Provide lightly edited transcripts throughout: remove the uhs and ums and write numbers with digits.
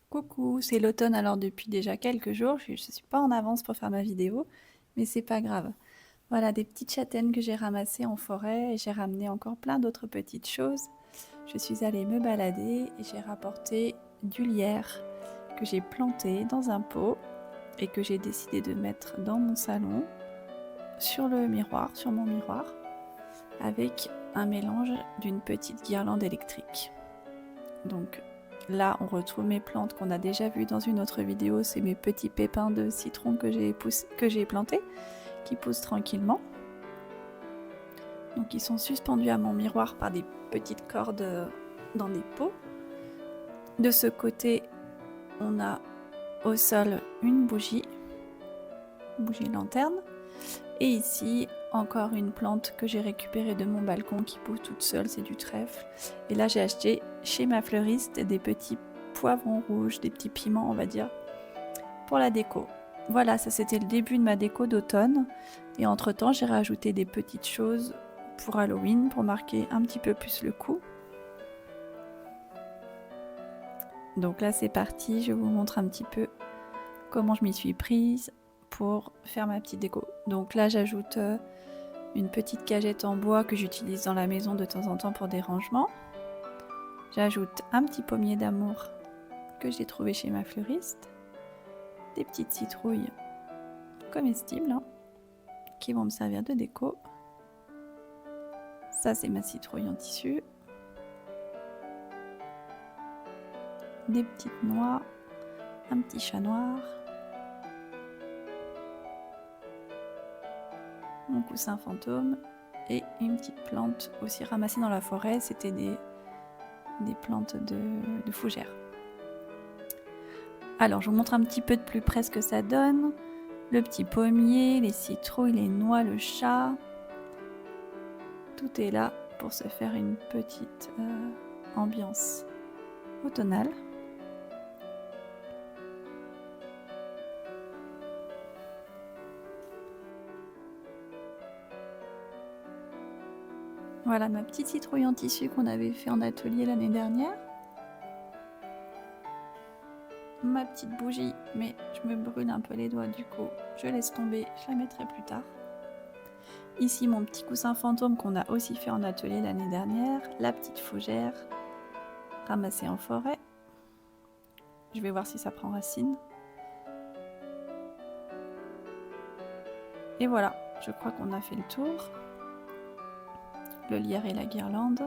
Coucou, c'est l'automne alors depuis déjà quelques jours, je ne suis pas en avance pour faire ma vidéo, mais c'est pas grave. Voilà des petites châtaignes que j'ai ramassées en forêt et j'ai ramené encore plein d'autres petites choses. Je suis allée me balader et j'ai rapporté du lierre que j'ai planté dans un pot et que j'ai décidé de mettre dans mon salon sur le miroir, sur mon miroir, avec un mélange d'une petite guirlande électrique. Donc là, on retrouve mes plantes qu'on a déjà vues dans une autre vidéo. C'est mes petits pépins de citron que j'ai plantés, qui poussent tranquillement. Donc ils sont suspendus à mon miroir par des petites cordes dans des pots. De ce côté, on a au sol une bougie lanterne. Et ici, encore une plante que j'ai récupérée de mon balcon qui pousse toute seule, c'est du trèfle. Et là, j'ai acheté chez ma fleuriste des petits poivrons rouges, des petits piments, on va dire, pour la déco. Voilà, ça c'était le début de ma déco d'automne. Et entre-temps, j'ai rajouté des petites choses pour Halloween, pour marquer un petit peu plus le coup. Donc là, c'est parti, je vous montre un petit peu comment je m'y suis prise pour faire ma petite déco. Donc là, j'ajoute une petite cagette en bois que j'utilise dans la maison de temps en temps pour des rangements. J'ajoute un petit pommier d'amour que j'ai trouvé chez ma fleuriste. Des petites citrouilles comestibles qui vont me servir de déco. Ça, c'est ma citrouille en tissu. Des petites noix, un petit chat noir, mon coussin fantôme et une petite plante aussi ramassée dans la forêt. C'était des plantes de fougères. Alors, je vous montre un petit peu de plus près ce que ça donne. Le petit pommier, les citrouilles, les noix, le chat. Tout est là pour se faire une petite ambiance automnale. Voilà ma petite citrouille en tissu qu'on avait fait en atelier l'année dernière. Ma petite bougie, mais je me brûle un peu les doigts, du coup je laisse tomber, je la mettrai plus tard. Ici mon petit coussin fantôme qu'on a aussi fait en atelier l'année dernière, la petite fougère ramassée en forêt. Je vais voir si ça prend racine. Et voilà, je crois qu'on a fait le tour. Le lierre et la guirlande.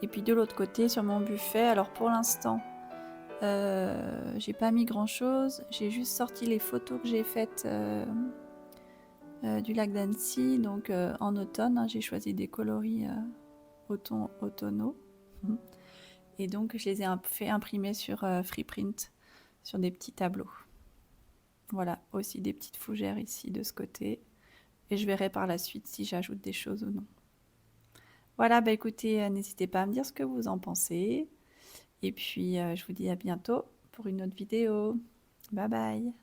Et puis de l'autre côté, sur mon buffet, alors pour l'instant, j'ai pas mis grand chose. J'ai juste sorti les photos que j'ai faites du lac d'Annecy, donc en automne. J'ai choisi des coloris automnaux. Et donc je les ai fait imprimer sur Freeprint, sur des petits tableaux. Voilà, aussi des petites fougères ici de ce côté. Et je verrai par la suite si j'ajoute des choses ou non. Voilà, bah écoutez, n'hésitez pas à me dire ce que vous en pensez. Et puis, je vous dis à bientôt pour une autre vidéo. Bye bye!